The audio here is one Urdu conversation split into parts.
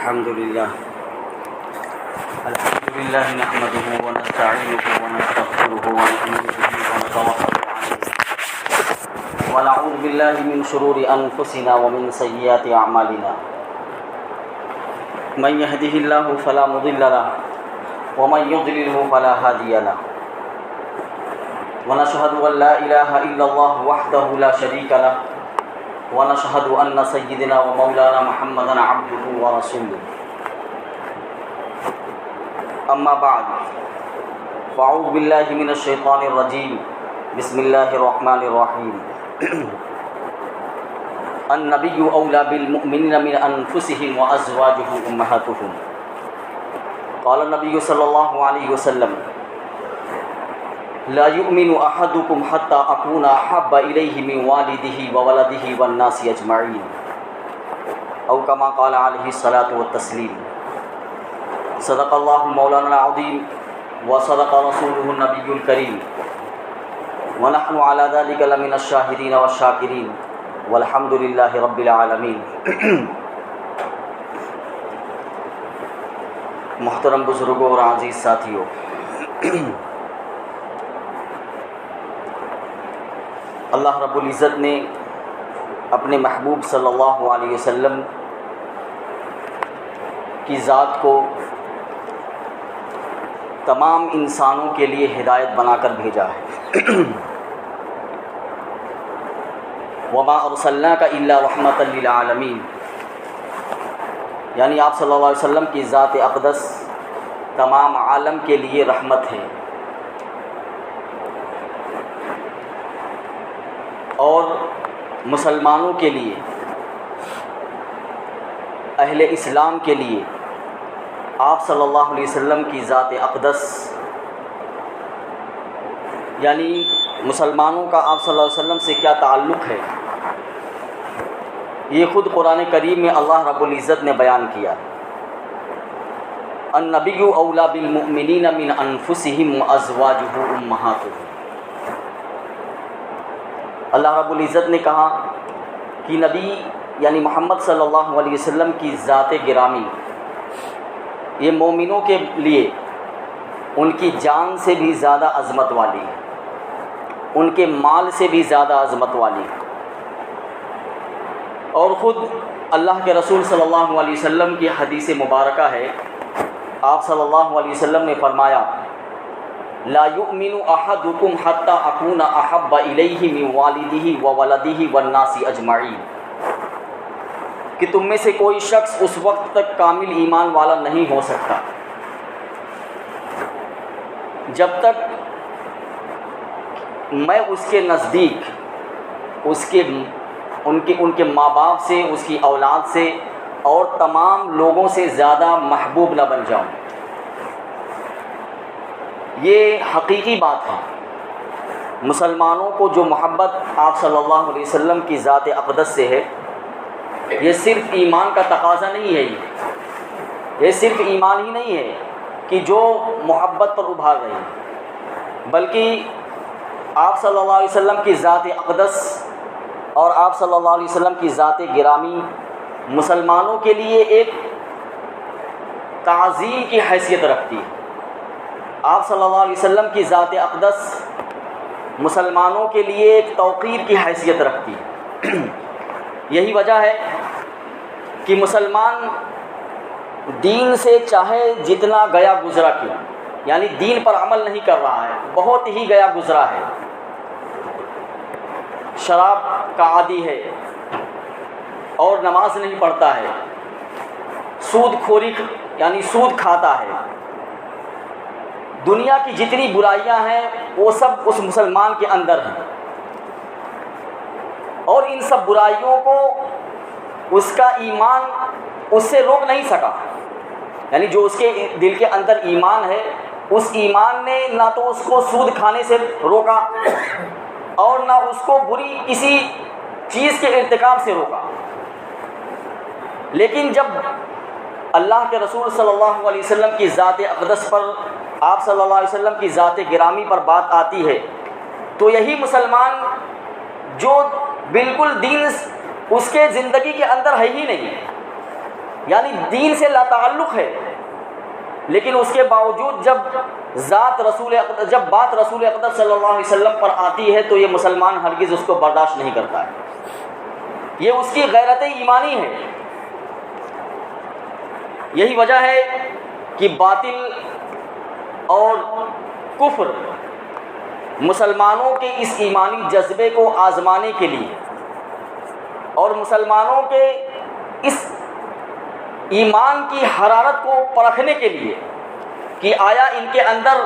الحمد لله نحمده ونستعينه ونستغفره ونؤمن به ونتوكل عليه ونعوذ بالله من شرور أنفسنا ومن سيئات أعمالنا من يهده الله فلا مضل له ومن يضلله فلا هادي له ونشهد أن لا إله إلا الله وحده لا شريك له ونشهد أن سيدنا ومولانا محمدا عبده ورسوله أما بعد فأعوذ بالله من الشيطان الرجيم بسم الله الرحمن الرحيم النبي أولى بالمؤمنين من أنفسهم وأزواجه أمهاتهم قال النبي صلى الله عليه وسلم لا يؤمن أحدكم حتى أكون أحب إليه من والده وولده والناس أجمعين أو كما قال عليه الصلاة والتسليم صدق الله مولانا العظيم وصدق رسوله النبي الكريم ونحن على ذلك لمن الشاهدين والشاكرين والحمد لله رب العالمين. محترم بزرگوں اور عزیز ساتھیوں، اللہ رب العزت نے اپنے محبوب صلی اللہ علیہ وسلم کی ذات کو تمام انسانوں کے لیے ہدایت بنا کر بھیجا ہے. وما ارسلناک الا رحمۃ للعالمین، یعنی آپ صلی اللہ علیہ وسلم کی ذات اقدس تمام عالم کے لیے رحمت ہے، اور مسلمانوں کے لیے، اہل اسلام کے لیے آپ صلی اللہ علیہ وسلم کی ذات اقدس، یعنی مسلمانوں کا آپ صلی اللہ علیہ وسلم سے کیا تعلق ہے، یہ خود قرآن کریم میں اللہ رب العزت نے بیان کیا. النبی اولی بالمؤمنین من انفسہم وازواجہ امہاتہم. اللہ رب العزت نے کہا کہ نبی یعنی محمد صلی اللہ علیہ وسلم کی ذات گرامی یہ مومنوں کے لیے ان کی جان سے بھی زیادہ عظمت والی ہے، ان کے مال سے بھی زیادہ عظمت والی ہے. اور خود اللہ کے رسول صلی اللہ علیہ وسلم کی حدیث مبارکہ ہے، آپ صلی اللہ علیہ وسلم نے فرمایا لا یؤمن احدکم حتی اکون احب الیہ من والدہ وولدہ والناس اجمعین، کہ تم میں سے کوئی شخص اس وقت تک کامل ایمان والا نہیں ہو سکتا جب تک میں اس کے نزدیک ان کے ماں باپ سے، اس کی اولاد سے اور تمام لوگوں سے زیادہ محبوب نہ بن جاؤں. یہ حقیقی بات ہے. مسلمانوں کو جو محبت آپ صلی اللہ علیہ وسلم کی ذات اقدس سے ہے، یہ صرف ایمان کا تقاضا نہیں ہے، یہ صرف ایمان ہی نہیں ہے کہ جو محبت پر ابھار رہے ہیں، بلکہ آپ صلی اللہ علیہ وسلم کی ذات اقدس اور آپ صلی اللہ علیہ وسلم کی ذات گرامی مسلمانوں کے لیے ایک تعظیم کی حیثیت رکھتی ہے. آپ صلی اللہ علیہ وسلم کی ذات اقدس مسلمانوں کے لیے ایک توقیر کی حیثیت رکھتی ہے. یہی وجہ ہے کہ مسلمان دین سے چاہے جتنا گیا گزرا کیوں، یعنی دین پر عمل نہیں کر رہا ہے، بہت ہی گیا گزرا ہے، شراب کا عادی ہے اور نماز نہیں پڑھتا ہے، سود خوری یعنی سود کھاتا ہے، دنیا کی جتنی برائیاں ہیں وہ سب اس مسلمان کے اندر ہیں، اور ان سب برائیوں کو اس کا ایمان اس سے روک نہیں سکا. یعنی جو اس کے دل کے اندر ایمان ہے، اس ایمان نے نہ تو اس کو سود کھانے سے روکا اور نہ اس کو بری کسی چیز کے ارتکاب سے روکا. لیکن جب اللہ کے رسول صلی اللہ علیہ وسلم کی ذات اقدس پر، آپ صلی اللہ علیہ وسلم کی ذات گرامی پر بات آتی ہے، تو یہی مسلمان جو بالکل دین اس کے زندگی کے اندر ہے ہی نہیں، یعنی دین سے لا تعلق ہے، لیکن اس کے باوجود جب بات رسول اقدس صلی اللہ علیہ وسلم پر آتی ہے تو یہ مسلمان ہرگز اس کو برداشت نہیں کرتا ہے. یہ اس کی غیرت ایمانی ہے. یہی وجہ ہے کہ باطل اور کفر مسلمانوں کے اس ایمانی جذبے کو آزمانے کے لیے اور مسلمانوں کے اس ایمان کی حرارت کو پرکھنے کے لیے کہ آیا ان کے اندر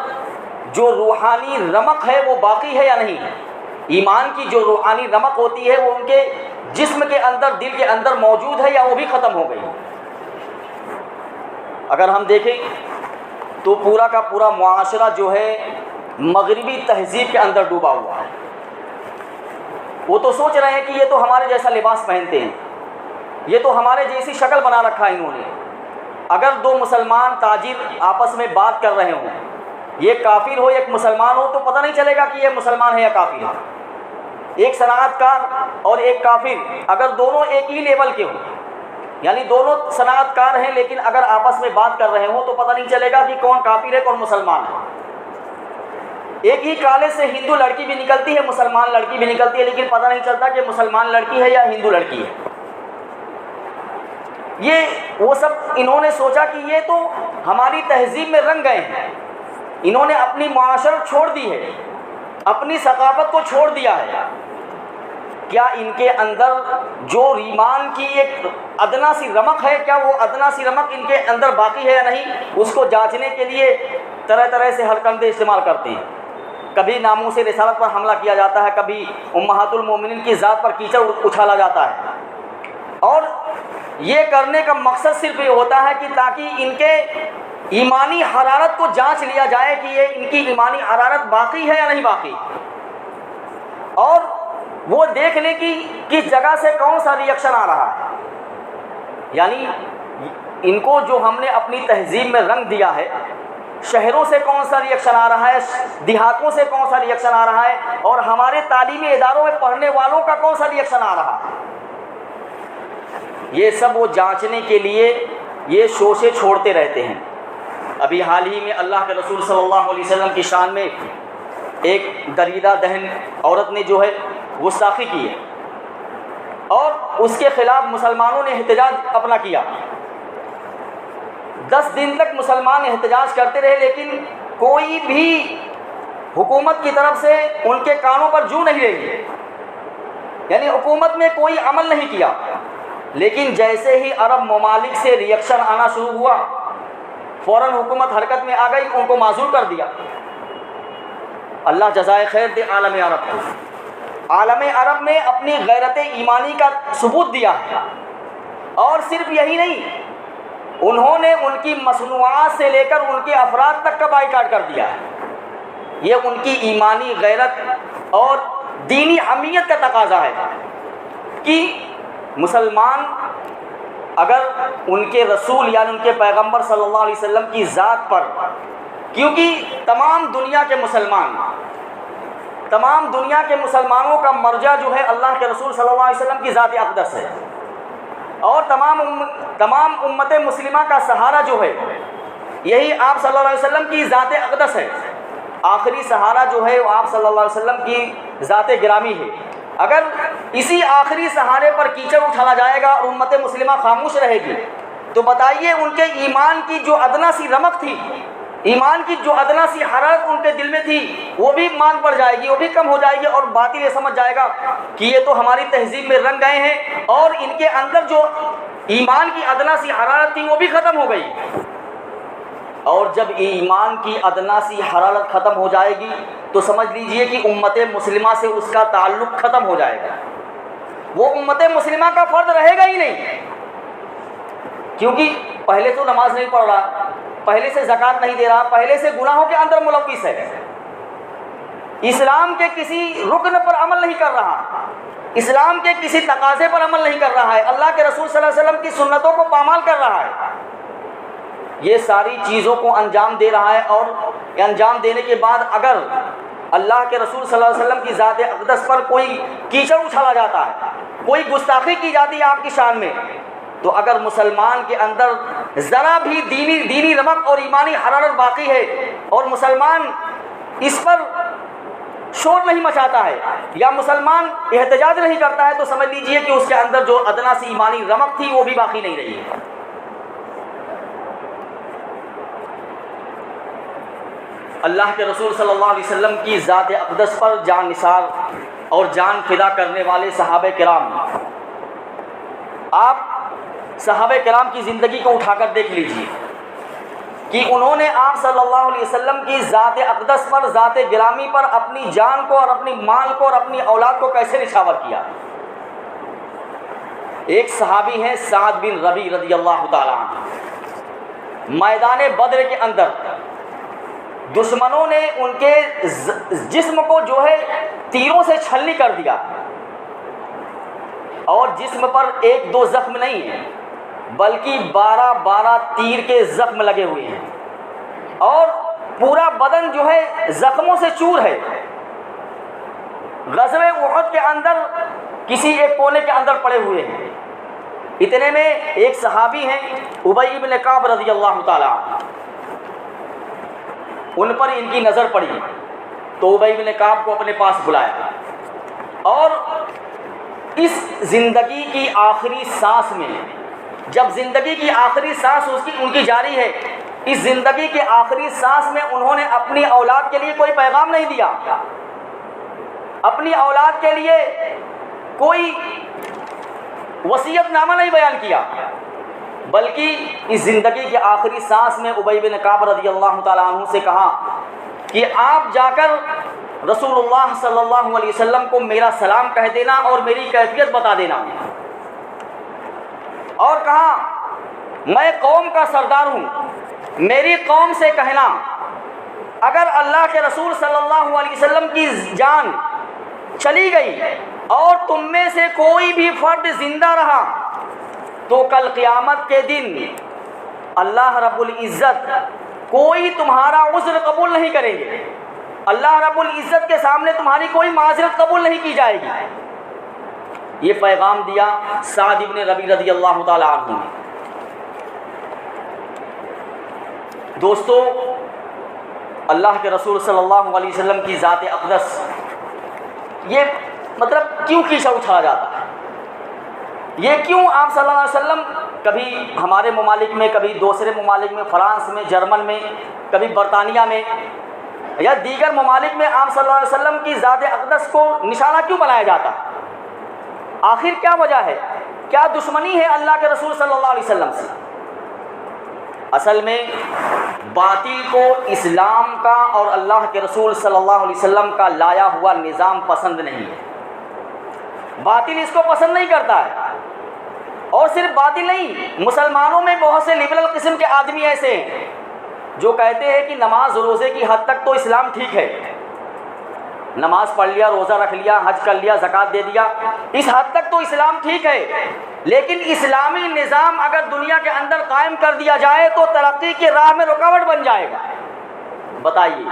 جو روحانی رمق ہے وہ باقی ہے یا نہیں. ایمان کی جو روحانی رمق ہوتی ہے وہ ان کے جسم کے اندر، دل کے اندر موجود ہے یا وہ بھی ختم ہو گئی. اگر ہم دیکھیں تو پورا کا پورا معاشرہ جو ہے مغربی تہذیب کے اندر ڈوبا ہوا ہے. وہ تو سوچ رہے ہیں کہ یہ تو ہمارے جیسا لباس پہنتے ہیں، یہ تو ہمارے جیسی شکل بنا رکھا ہے انہوں نے. اگر دو مسلمان تاجر آپس میں بات کر رہے ہوں، یہ کافر ہو ایک مسلمان ہو، تو پتہ نہیں چلے گا کہ یہ مسلمان ہے یا کافر ہے. ایک صنعت کار اور ایک کافر اگر دونوں ایک ہی لیول کے ہوں، یعنی دونوں صنعت کار ہیں لیکن اگر آپس میں بات کر رہے ہوں تو پتہ نہیں چلے گا کہ کون کافر ہے کون مسلمان ہے. ایک ہی کالج سے ہندو لڑکی بھی نکلتی ہے، مسلمان لڑکی بھی نکلتی ہے، لیکن پتہ نہیں چلتا کہ مسلمان لڑکی ہے یا ہندو لڑکی ہے. یہ وہ سب انہوں نے سوچا کہ یہ تو ہماری تہذیب میں رنگ گئے ہیں. انہوں نے اپنی معاشرت چھوڑ دی ہے، اپنی ثقافت کو چھوڑ دیا ہے. کیا ان کے اندر جو ایمان کی ایک ادنا سی رمق ہے، کیا وہ ادنا سی رمق ان کے اندر باقی ہے یا نہیں، اس کو جانچنے کے لیے طرح طرح سے ہرکندے استعمال کرتے ہیں. کبھی ناموس رسالت پر حملہ کیا جاتا ہے، کبھی امہات المومنین کی ذات پر کیچڑ اچھالا جاتا ہے. اور یہ کرنے کا مقصد صرف یہ ہوتا ہے کہ تاکہ ان کے ایمانی حرارت کو جانچ لیا جائے کہ یہ ان کی ایمانی حرارت باقی ہے یا نہیں باقی، اور وہ دیکھ لیں کہ کس جگہ سے کون سا ریئیکشن آ رہا ہے. یعنی ان کو جو ہم نے اپنی تہذیب میں رنگ دیا ہے، شہروں سے کون سا ریئیکشن آ رہا ہے، دیہاتوں سے کون سا ریئیکشن آ رہا ہے، اور ہمارے تعلیمی اداروں میں پڑھنے والوں کا کون سا ریئیکشن آ رہا ہے، یہ سب وہ جانچنے کے لیے یہ شوشے چھوڑتے رہتے ہیں. ابھی حال ہی میں اللہ کے رسول صلی اللہ علیہ وسلم کی شان میں ایک دریدہ دہن عورت نے جو ہے گستاخی کی ہے، اور اس کے خلاف مسلمانوں نے احتجاج اپنا کیا. 10 دن تک مسلمان احتجاج کرتے رہے، لیکن کوئی بھی حکومت کی طرف سے ان کے کانوں پر جو نہیں رہی، یعنی حکومت میں کوئی عمل نہیں کیا. لیکن جیسے ہی عرب ممالک سے ریئیکشن آنا شروع ہوا، فوراً حکومت حرکت میں آ گئی، ان کو معذور کر دیا. اللہ جزائے خیر دے عالم عرب کو. عالم عرب نے اپنی غیرت ایمانی کا ثبوت دیا ہے. اور صرف یہی نہیں، انہوں نے ان کی مصنوعات سے لے کر ان کے افراد تک کا بائیکاٹ کر دیا ہے. یہ ان کی ایمانی غیرت اور دینی حمیت کا تقاضا ہے کہ مسلمان اگر ان کے رسول یعنی ان کے پیغمبر صلی اللہ علیہ وسلم کی ذات پر، کیونکہ تمام دنیا کے مسلمانوں کا مرجع جو ہے اللہ کے رسول صلی اللہ علیہ وسلم کی ذات اقدس ہے، اور تمام امت مسلمہ کا سہارا جو ہے یہی آپ صلی اللہ علیہ وسلم کی ذات اقدس ہے. آخری سہارا جو ہے وہ آپ صلی اللہ علیہ وسلم کی ذات گرامی ہے. اگر اسی آخری سہارے پر کیچڑ اٹھانا جائے گا اور امت مسلمہ خاموش رہے گی تو بتائیے ان کے ایمان کی جو ادنا سی رمق تھی، ایمان کی جو ادنا سی حرارت ان کے دل میں تھی، وہ بھی مان پڑ جائے گی، وہ بھی کم ہو جائے گی، اور باطل یہ سمجھ جائے گا کہ یہ تو ہماری تہذیب میں رنگ گئے ہیں، اور ان کے اندر جو ایمان کی ادنا سی حرارت تھی وہ بھی ختم ہو گئی. اور جب ایمان کی ادنا سی حرارت ختم ہو جائے گی تو سمجھ لیجئے کہ امت مسلمہ سے اس کا تعلق ختم ہو جائے گا. وہ امت مسلمہ کا فرد رہے گا ہی نہیں، کیونکہ پہلے تو نماز نہیں پڑھ رہا، پہلے سے زکوٰۃ نہیں دے رہا، پہلے سے گناہوں کے اندر ملوث ہے، اسلام کے کسی رکن پر عمل نہیں کر رہا، اسلام کے کسی تقاضے پر عمل نہیں کر رہا ہے، اللہ کے رسول صلی اللہ علیہ وسلم کی سنتوں کو پامال کر رہا ہے. یہ ساری چیزوں کو انجام دے رہا ہے، اور انجام دینے کے بعد اگر اللہ کے رسول صلی اللہ علیہ وسلم کی ذات اقدس پر کوئی کیچڑ اچھالا جاتا ہے، کوئی گستاخی کی جاتی ہے آپ کی شان میں، تو اگر مسلمان کے اندر ذرا بھی دینی رمق اور ایمانی حرارت باقی ہے اور مسلمان اس پر شور نہیں مچاتا ہے یا مسلمان احتجاج نہیں کرتا ہے، تو سمجھ لیجئے کہ اس کے اندر جو ادنا سی ایمانی رمق تھی وہ بھی باقی نہیں رہی ہے۔ اللہ کے رسول صلی اللہ علیہ وسلم کی ذات اقدس پر جان نثار اور جان فدا کرنے والے صحابہ کرام، آپ صحابہ کرام کی زندگی کو اٹھا کر دیکھ لیجئے کہ انہوں نے آپ صلی اللہ علیہ وسلم کی ذات اقدس پر، ذات گرامی پر اپنی جان کو اور اپنی مال کو اور اپنی اولاد کو کیسے نچھاور کیا۔ ایک صحابی ہیں سعد بن ربیع رضی اللہ تعالیٰ عنہ، میدان بدر کے اندر دشمنوں نے ان کے جسم کو جو ہے تیروں سے چھلنی کر دیا، اور جسم پر ایک دو زخم نہیں ہیں بلکہ 12 تیر کے زخم لگے ہوئے ہیں، اور پورا بدن جو ہے زخموں سے چور ہے۔ غزوہ احد کے اندر کسی ایک کونے کے اندر پڑے ہوئے ہیں۔ اتنے میں ایک صحابی ہیں ابی بن کعب رضی اللہ تعالیٰ عنہ، ان پر ان کی نظر پڑی تو ابی بن کعب کو اپنے پاس بلایا، اور اس زندگی کی آخری سانس میں، جب زندگی کی آخری سانس ان کی جاری ہے، اس زندگی کے آخری سانس میں انہوں نے اپنی اولاد کے لیے کوئی پیغام نہیں دیا، اپنی اولاد کے لیے کوئی وصیت نامہ نہیں بیان کیا، بلکہ اس زندگی کے آخری سانس میں ابی بن کعب رضی اللہ تعالیٰ عنہ سے کہا کہ آپ جا کر رسول اللہ صلی اللہ علیہ وسلم کو میرا سلام کہہ دینا اور میری کیفیت بتا دینا، اور کہا میں قوم کا سردار ہوں، میری قوم سے کہنا اگر اللہ کے رسول صلی اللہ علیہ وسلم کی جان چلی گئی اور تم میں سے کوئی بھی فرد زندہ رہا تو کل قیامت کے دن اللہ رب العزت کوئی تمہارا عذر قبول نہیں کریں گے، اللہ رب العزت کے سامنے تمہاری کوئی معذرت قبول نہیں کی جائے گی۔ یہ پیغام دیا سعد بن ربیع رضی اللہ تعالی عنہ نے۔ دوستو، اللہ کے رسول صلی اللہ علیہ وسلم کی ذات اقدس، یہ مطلب کیوں کیچڑ اٹھایا جاتا ہے؟ یہ کیوں آپ صلی اللہ علیہ وسلم کبھی ہمارے ممالک میں، کبھی دوسرے ممالک میں، فرانس میں، جرمن میں، کبھی برطانیہ میں یا دیگر ممالک میں آپ صلی اللہ علیہ وسلم کی ذات اقدس کو نشانہ کیوں بنایا جاتا ہے؟ آخر کیا وجہ ہے؟ کیا دشمنی ہے اللہ کے رسول صلی اللہ علیہ وسلم سے؟ اصل میں باطل کو اسلام کا اور اللہ کے رسول صلی اللہ علیہ وسلم کا لایا ہوا نظام پسند نہیں ہے، باطل اس کو پسند نہیں کرتا ہے۔ اور صرف باطل نہیں، مسلمانوں میں بہت سے لبرل قسم کے آدمی ایسے ہیں جو کہتے ہیں کہ نماز روزے کی حد تک تو اسلام ٹھیک ہے، نماز پڑھ لیا، روزہ رکھ لیا، حج کر لیا، زکوٰۃ دے دیا، اس حد تک تو اسلام ٹھیک ہے، لیکن اسلامی نظام اگر دنیا کے اندر قائم کر دیا جائے تو ترقی کی راہ میں رکاوٹ بن جائے گا۔ بتائیے،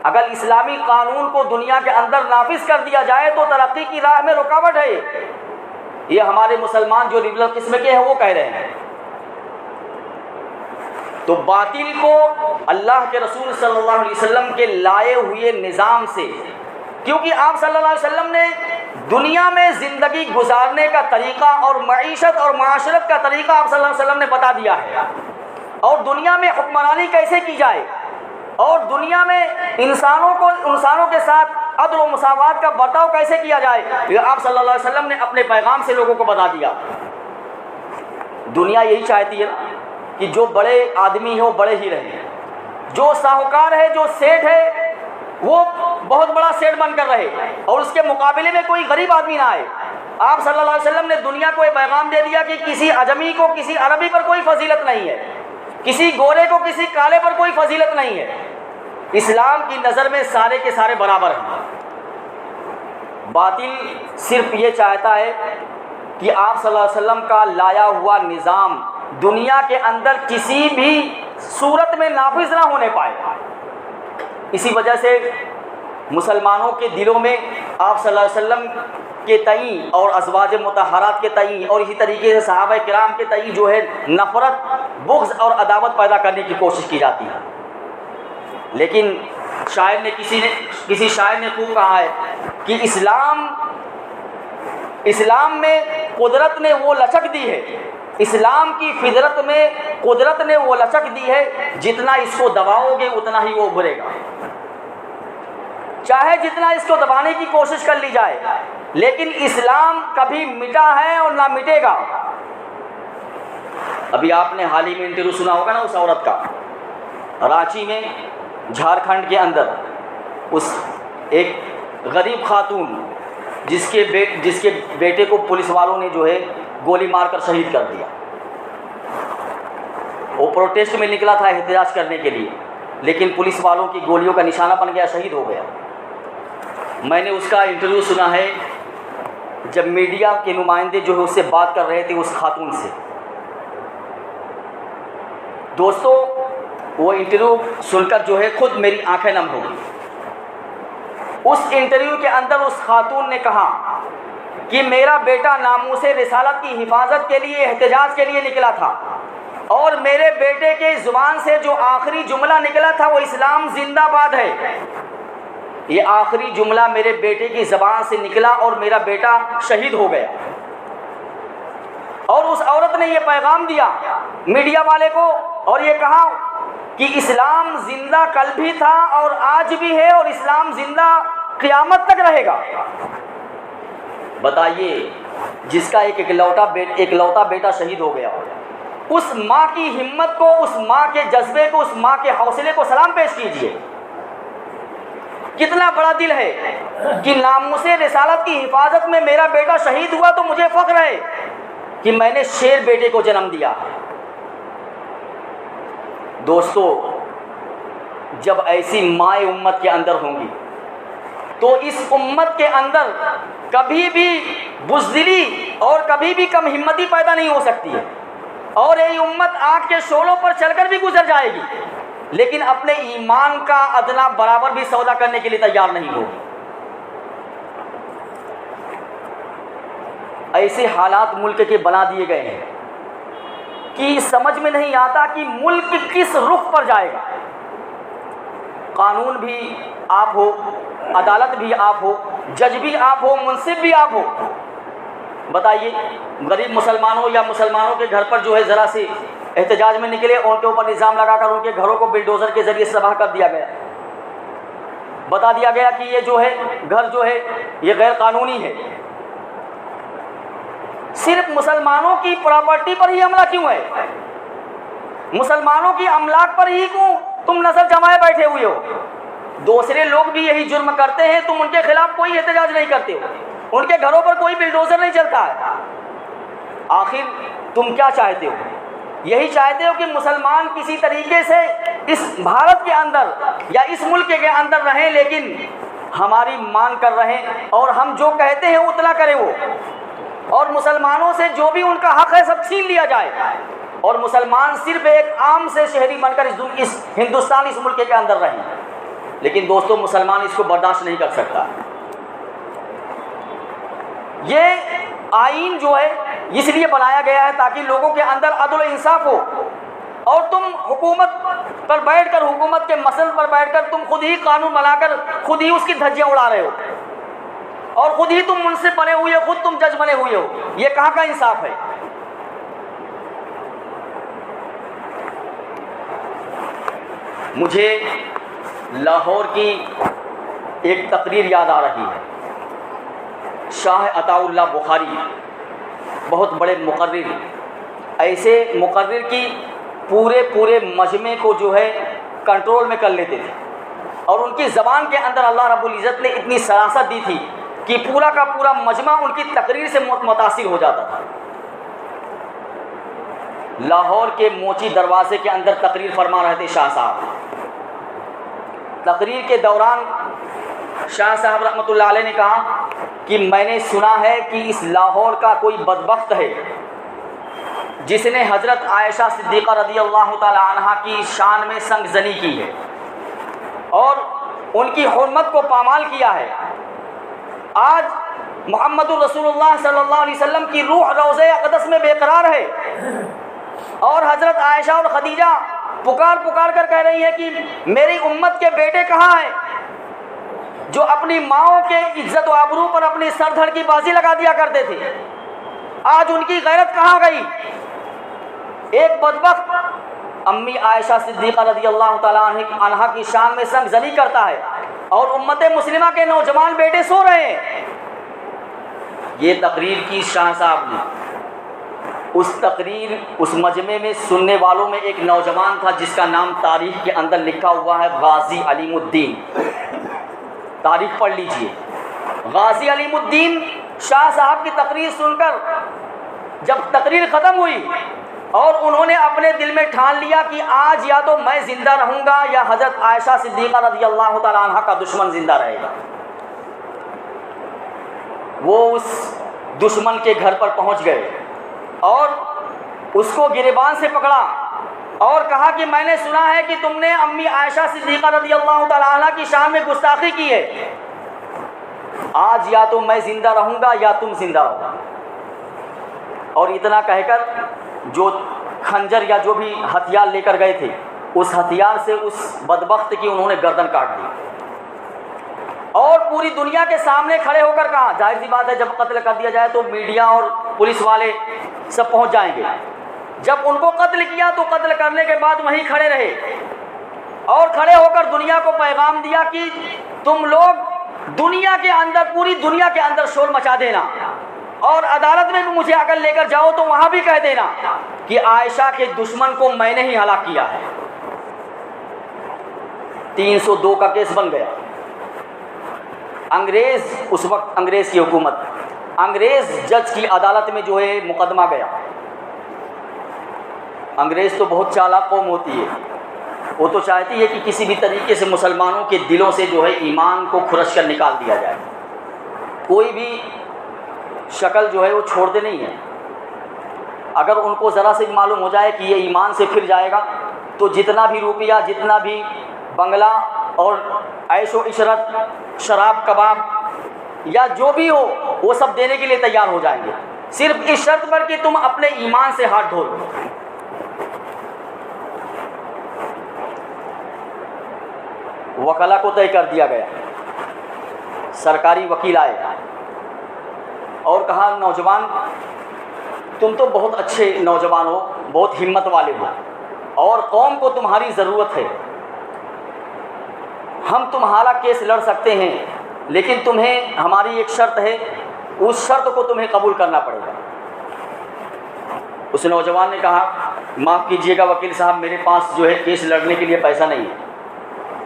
اگر اسلامی قانون کو دنیا کے اندر نافذ کر دیا جائے تو ترقی کی راہ میں رکاوٹ ہے، یہ ہمارے مسلمان جو لبرل قسم کے ہیں وہ کہہ رہے ہیں۔ تو باطل کو اللہ کے رسول صلی اللہ علیہ وسلم کے لائے ہوئے نظام سے، کیونکہ آپ صلی اللہ علیہ وسلم نے دنیا میں زندگی گزارنے کا طریقہ اور معیشت اور معاشرت کا طریقہ آپ صلی اللہ علیہ وسلم نے بتا دیا ہے، اور دنیا میں حکمرانی کیسے کی جائے اور دنیا میں انسانوں کے ساتھ عدل و مساوات کا برتاؤ کیسے کیا جائے، یہ آپ صلی اللہ علیہ وسلم نے اپنے پیغام سے لوگوں کو بتا دیا۔ دنیا یہی چاہتی ہے نا کہ جو بڑے آدمی ہیں وہ بڑے ہی رہیں، جو ساہوکار ہے، جو سیٹ ہے، وہ بہت بڑا سیٹ بن کر رہے اور اس کے مقابلے میں کوئی غریب آدمی نہ آئے۔ آپ صلی اللہ علیہ وسلم نے دنیا کو یہ پیغام دے دیا کہ کسی عجمی کو، کسی عربی پر کوئی فضیلت نہیں ہے، کسی گورے کو، کسی کالے پر کوئی فضیلت نہیں ہے، اسلام کی نظر میں سارے کے سارے برابر ہیں۔ باطل صرف یہ چاہتا ہے کہ آپ صلی اللہ علیہ وسلم کا لایا ہوا نظام دنیا کے اندر کسی بھی صورت میں نافذ نہ ہونے پائے۔ اسی وجہ سے مسلمانوں کے دلوں میں آپ صلی اللہ علیہ وسلم کے تئیں اور ازواج مطہرات کے تئیں اور اسی طریقے سے صحابہ کرام کے تئیں جو ہے نفرت، بغض اور عداوت پیدا کرنے کی کوشش کی جاتی ہے۔ لیکن کسی شاعر نے خوب کہا ہے کہ اسلام میں قدرت نے وہ لچک دی ہے، اسلام کی فطرت میں قدرت نے وہ لچک دی ہے، جتنا اس کو دباؤ گے اتنا ہی وہ ابھرے گا، چاہے جتنا اس کو دبانے کی کوشش کر لی جائے، لیکن اسلام کبھی مٹا ہے اور نہ مٹے گا۔ ابھی آپ نے حال ہی میں انٹرویو سنا ہوگا نا اس عورت کا، رانچی میں، جھارکھنڈ کے اندر، اس ایک غریب خاتون جس کے بیٹے کو پولیس والوں نے جو ہے گولی مار کر شہید کر دیا۔ وہ پروٹیسٹ میں نکلا تھا احتجاج کرنے کے لیے، لیکن پولیس والوں کی گولیوں کا نشانہ بن گیا، شہید ہو گیا۔ میں نے اس کا انٹرویو سنا ہے جب میڈیا کے نمائندے جو ہے اس سے بات کر رہے تھے، اس خاتون سے۔ دوستو وہ انٹرویو سن کر جو ہے خود میری آنکھیں نم ہو گئی۔ اس انٹرویو کے اندر اس خاتون نے کہا کہ میرا بیٹا ناموس رسالت کی حفاظت کے لیے احتجاج کے لیے نکلا تھا، اور میرے بیٹے کے زبان سے جو آخری جملہ نکلا تھا وہ اسلام زندہ باد ہے۔ یہ آخری جملہ میرے بیٹے کی زبان سے نکلا اور میرا بیٹا شہید ہو گیا۔ اور اس عورت نے یہ پیغام دیا میڈیا والے کو اور یہ کہا کہ اسلام زندہ کل بھی تھا اور آج بھی ہے، اور اسلام زندہ قیامت تک رہے گا۔ بتائیے، جس کا ایک اکلوتا بیٹا شہید ہو گیا، اس ماں کی ہمت کو، اس ماں کے جذبے کو، اس ماں کے حوصلے کو سلام پیش کیجیے۔ کتنا بڑا دل ہے کہ ناموس رسالت کی حفاظت میں میرا بیٹا شہید ہوا تو مجھے فخر ہے کہ میں نے شیر بیٹے کو جنم دیا۔ دوستو، جب ایسی مائیں امت کے اندر ہوں گی تو اس امت کے اندر کبھی بھی بزدلی اور کبھی بھی کم ہمتی پیدا نہیں ہو سکتی ہے، اور یہ امت آگ کے شعلوں پر چل کر بھی گزر جائے گی، لیکن اپنے ایمان کا ادنا برابر بھی سودا کرنے کے لیے تیار نہیں ہوگی۔ ایسے حالات ملک کے بنا دیے گئے ہیں کہ سمجھ میں نہیں آتا کہ ملک کس رخ پر جائے گا۔ قانون بھی آپ ہو، عدالت بھی آپ ہو، جج بھی آپ ہو، منصف بھی آپ ہو، بتائیے غریب مسلمانوں یا مسلمانوں کے گھر پر جو ہے ذرا سے احتجاج میں نکلے، ان کے اوپر نظام لگا کر ان کے گھروں کو بلڈوزر کے ذریعے سے تباہ کر دیا گیا، بتا دیا گیا کہ یہ جو ہے گھر جو ہے یہ غیر قانونی ہے۔ صرف مسلمانوں کی پراپرٹی پر ہی حملہ کیوں ہے؟ مسلمانوں کی املاک پر ہی کیوں تم نظر جمائے بیٹھے ہوئے ہو؟ دوسرے لوگ بھی یہی جرم کرتے ہیں، تم ان کے خلاف کوئی احتجاج نہیں کرتے ہو، ان کے گھروں پر کوئی بلڈوزر نہیں چلتا ہے۔ آخر تم کیا چاہتے ہو؟ یہی چاہتے ہو کہ مسلمان کسی طریقے سے اس بھارت کے اندر یا اس ملک کے اندر رہیں، لیکن ہماری مان کر رہیں اور ہم جو کہتے ہیں اتنا کریں وہ، اور مسلمانوں سے جو بھی ان کا حق ہے سب چھین لیا جائے، اور مسلمان صرف ایک عام سے شہری بن کر اس ہندوستان، اس ملک کے اندر رہیں۔ لیکن دوستو، مسلمان اس کو برداشت نہیں کر سکتا۔ یہ آئین جو ہے اس لیے بنایا گیا ہے تاکہ لوگوں کے اندر عدل و انصاف ہو، اور تم حکومت پر بیٹھ کر، حکومت کے مسل پر بیٹھ کر تم خود ہی قانون بنا کر خود ہی اس کی دھجیاں اڑا رہے ہو، اور خود ہی تم منصف بنے ہوئے ہو، خود تم جج بنے ہوئے ہو۔ یہ کہاں کا انصاف ہے؟ مجھے لاہور کی ایک تقریر یاد آ رہی ہے۔ شاہ عطا اللہ بخاری بہت بڑے مقرر، ایسے مقرر کی پورے مجمع کو جو ہے کنٹرول میں کر لیتے تھے، اور ان کی زبان کے اندر اللہ رب العزت نے اتنی سراست دی تھی کہ پورا کا پورا مجمع ان کی تقریر سے متاثر ہو جاتا تھا۔ لاہور کے موچی دروازے کے اندر تقریر فرما رہے تھے شاہ صاحب۔ تقریر کے دوران شاہ صاحب رحمۃ اللہ علیہ نے کہا کہ میں نے سنا ہے کہ اس لاہور کا کوئی بدبخت ہے جس نے حضرت عائشہ صدیقہ رضی اللہ تعالی عنہا کی شان میں سنگ زنی کی ہے اور ان کی حرمت کو پامال کیا ہے۔ آج محمد الرسول اللہ صلی اللہ علیہ وسلم کی روح روضہ اقدس میں بے قرار ہے، اور حضرت عائشہ اور خدیجہ پکار پکار کر کہہ رہی ہے کہ میری امت کے بیٹے کہاں ہیں جو اپنی ماؤں کے عزت و آبرو پر اپنی سر دھڑ کی بازی لگا دیا کرتے تھے، آج ان کی غیرت کہاں گئی؟ ایک بدبخت امی عائشہ صدیقہ رضی اللہ تعالیٰ عنہا کی شان میں سنگ زنی کرتا ہے، اور امت مسلمہ کے نوجوان بیٹے سو رہے ہیں۔ یہ تقریر کی شاہ صاحب نے، اس تقریر اس مجمع میں سننے والوں میں ایک نوجوان تھا جس کا نام تاریخ کے اندر لکھا ہوا ہے غازی علیم الدین، تاریخ پڑھ لیجئے۔ غازی علیم الدین شاہ صاحب کی تقریر سن کر جب تقریر ختم ہوئی اور انہوں نے اپنے دل میں ٹھان لیا کہ آج یا تو میں زندہ رہوں گا یا حضرت عائشہ صدیقہ رضی اللہ تعالیٰ عنہ کا دشمن زندہ رہے گا، وہ اس دشمن کے گھر پر پہنچ گئے اور اس کو گریبان سے پکڑا اور کہا کہ میں نے سنا ہے کہ تم نے امی عائشہ صدیقہ رضی اللہ تعالیٰ عنہ کی شان میں گستاخی کی ہے، آج یا تو میں زندہ رہوں گا یا تم زندہ رہو۔ اور اتنا کہہ کر جو خنجر یا جو بھی ہتھیار لے کر گئے تھے اس ہتھیار سے اس بدبخت کی انہوں نے گردن کاٹ دی، اور پوری دنیا کے سامنے کھڑے ہو کر کہا، ظاہر سی بات ہے جب قتل کر دیا جائے تو میڈیا اور پولیس والے سب پہنچ جائیں گے، جب ان کو قتل کیا تو قتل کرنے کے بعد وہیں کھڑے رہے اور کھڑے ہو کر دنیا کو پیغام دیا کہ تم لوگ دنیا کے اندر، پوری دنیا کے اندر شور مچا دینا، اور عدالت میں بھی مجھے اگر لے کر جاؤ تو وہاں بھی کہہ دینا کہ عائشہ کے دشمن کو میں نے ہی ہلاک کیا ہے۔ 302 کا کیس بن گیا۔ انگریز، اس وقت انگریز کی حکومت، انگریز جج کی عدالت میں جو ہے مقدمہ گیا۔ انگریز تو بہت چالاک قوم ہوتی ہے، وہ تو چاہتی ہے کہ کسی بھی طریقے سے مسلمانوں کے دلوں سے جو ہے ایمان کو کھرچ کر نکال دیا جائے، کوئی بھی شکل جو ہے وہ چھوڑتے نہیں ہیں۔ اگر ان کو ذرا سے معلوم ہو جائے کہ یہ ایمان سے پھر جائے گا تو جتنا بھی روپیہ، جتنا بھی بنگلہ اور عیش و عشرت، شراب کباب یا جو بھی ہو وہ سب دینے کے لیے تیار ہو جائیں گے، صرف اس شرط پر کہ تم اپنے ایمان سے ہاتھ دھو لو۔ وکلا کو طے کر دیا گیا، سرکاری وکیل آئے اور کہا نوجوان تم تو بہت اچھے نوجوان ہو، بہت ہمت والے ہو اور قوم کو تمہاری ضرورت ہے، ہم تمہارا کیس لڑ سکتے ہیں لیکن تمہیں ہماری ایک شرط ہے، اس شرط کو تمہیں قبول کرنا پڑے گا۔ اس نوجوان نے کہا معاف کیجیے گا وکیل صاحب، میرے پاس جو ہے کیس لڑنے کے لیے پیسہ نہیں ہے،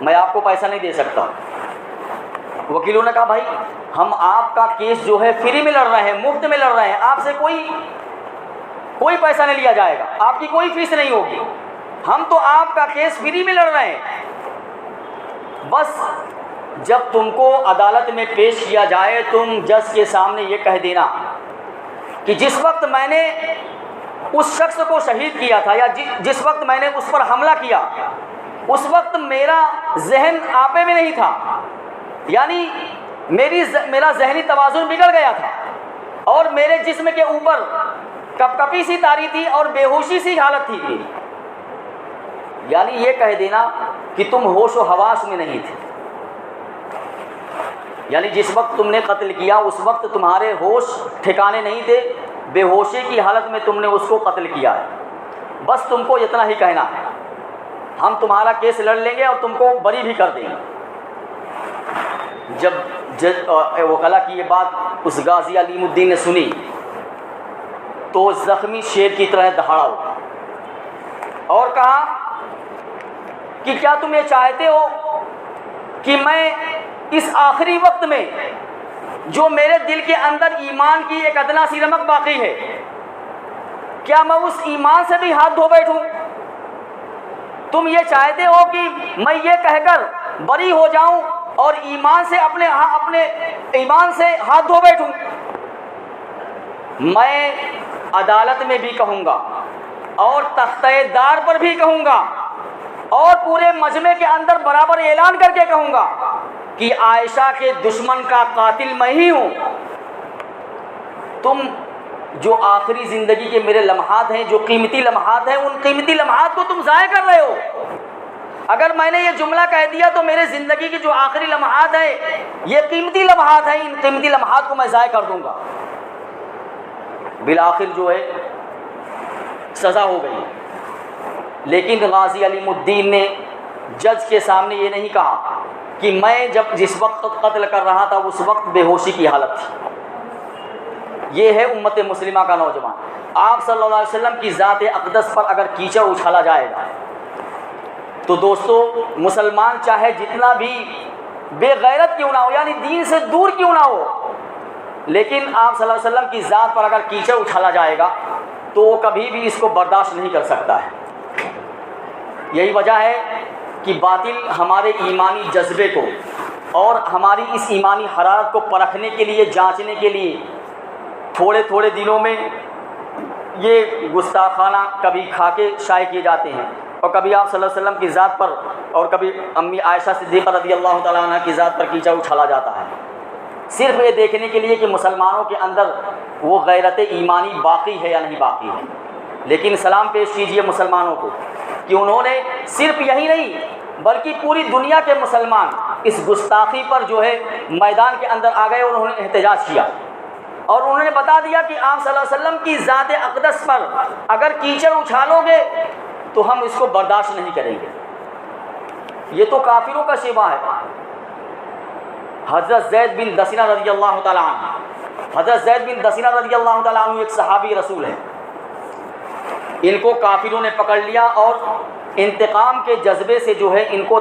میں آپ کو پیسہ نہیں دے سکتا۔ وکیلوں نے کہا بھائی ہم آپ کا کیس جو ہے فری میں لڑ رہے ہیں، مفت میں لڑ رہے ہیں، آپ سے کوئی پیسہ نہیں لیا جائے گا، آپ کی کوئی فیس نہیں ہوگی، ہم تو آپ کا کیس فری میں لڑ رہے ہیں، بس جب تم کو عدالت میں پیش کیا جائے تم جج کے سامنے یہ کہہ دینا کہ جس وقت میں نے اس شخص کو شہید کیا تھا یا جس وقت میں نے اس پر حملہ کیا اس وقت میرا ذہن آپے میں نہیں تھا، یعنی میرا ذہنی توازن بگڑ گیا تھا اور میرے جسم کے اوپر کپکپی سی تاری تھی اور بے ہوشی سی حالت تھی میری، یعنی یہ کہہ دینا کہ تم ہوش و حواس میں نہیں تھے، یعنی جس وقت تم نے قتل کیا اس وقت تمہارے ہوش ٹھکانے نہیں تھے، بے ہوشی کی حالت میں تم نے اس کو قتل کیا ہے، بس تم کو اتنا ہی کہنا ہے، ہم تمہارا کیس لڑ لیں گے اور تم کو بری بھی کر دیں گے۔ جب وکلا کی یہ بات اس غازی علیم الدین نے سنی تو زخمی شیر کی طرح دہاڑا ہوا اور کہا کہ کیا تم یہ چاہتے ہو کہ میں اس آخری وقت میں جو میرے دل کے اندر ایمان کی ایک ادنا سی رمق باقی ہے، کیا میں اس ایمان سے بھی ہاتھ دھو بیٹھوں؟ تم یہ چاہتے ہو کہ میں یہ کہہ کر بری ہو جاؤں اور ایمان سے اپنے ایمان سے ہاتھ دھو بیٹھوں؟ میں عدالت میں بھی کہوں گا اور تختہ دار پر بھی کہوں گا اور پورے مجمع کے اندر برابر اعلان کر کے کہوں گا کہ عائشہ کے دشمن کا قاتل میں ہی ہوں، تم جو آخری زندگی کے میرے لمحات ہیں، جو قیمتی لمحات ہیں، ان قیمتی لمحات کو تم ضائع کر رہے ہو۔ اگر میں نے یہ جملہ کہہ دیا تو میرے زندگی کی جو آخری لمحات ہیں یہ قیمتی لمحات ہیں، ان قیمتی لمحات کو میں ضائع کر دوں گا۔ بالآخر جو ہے سزا ہو گئی، لیکن غازی علیم الدین نے جج کے سامنے یہ نہیں کہا کہ میں جس وقت قتل کر رہا تھا اس وقت بے ہوشی کی حالت تھی۔ یہ ہے امت مسلمہ کا نوجوان۔ آپ صلی اللہ علیہ وسلم کی ذات اقدس پر اگر کیچڑ اچھالا جائے گا تو دوستو مسلمان چاہے جتنا بھی بے غیرت کیوں نہ ہو، یعنی دین سے دور کیوں نہ ہو، لیکن آپ صلی اللہ علیہ وسلم کی ذات پر اگر کیچڑ اچھالا جائے گا تو وہ کبھی بھی اس کو برداشت نہیں کر سکتا ہے۔ یہی وجہ ہے کہ باطل ہمارے ایمانی جذبے کو اور ہماری اس ایمانی حرارت کو پرکھنے کے لیے، جانچنے کے لیے تھوڑے تھوڑے دنوں میں یہ گستاخانہ کبھی کھا کے شائع کیے جاتے ہیں، اور کبھی آپ صلی اللہ علیہ وسلم کی ذات پر اور کبھی امی عائشہ صدیقہ رضی اللہ تعالیٰ عنہ کی ذات پر کیچڑ اچھالا جاتا ہے، صرف یہ دیکھنے کے لیے کہ مسلمانوں کے اندر وہ غیرت ایمانی باقی ہے یا نہیں باقی ہے۔ لیکن سلام پیش کیجئے مسلمانوں کو کہ انہوں نے صرف یہی نہیں بلکہ پوری دنیا کے مسلمان اس گستاخی پر جو ہے میدان کے اندر آ گئے، اور انہوں نے احتجاج کیا اور انہوں نے بتا دیا کہ آپ صلی اللہ علیہ وسلم کی ذات اقدس پر اگر کیچڑ اچھالو گے تو ہم اس کو برداشت نہیں کریں گے۔ یہ تو کافروں کا شیوا ہے۔ حضرت زید بن دسینہ رضی اللہ تعالیٰ عنہ، حضرت زید بن دسینہ رضی اللہ تعالیٰ عنہ ایک صحابی رسول ہے، ان کو کافروں نے پکڑ لیا اور انتقام کے جذبے سے جو ہے ان کو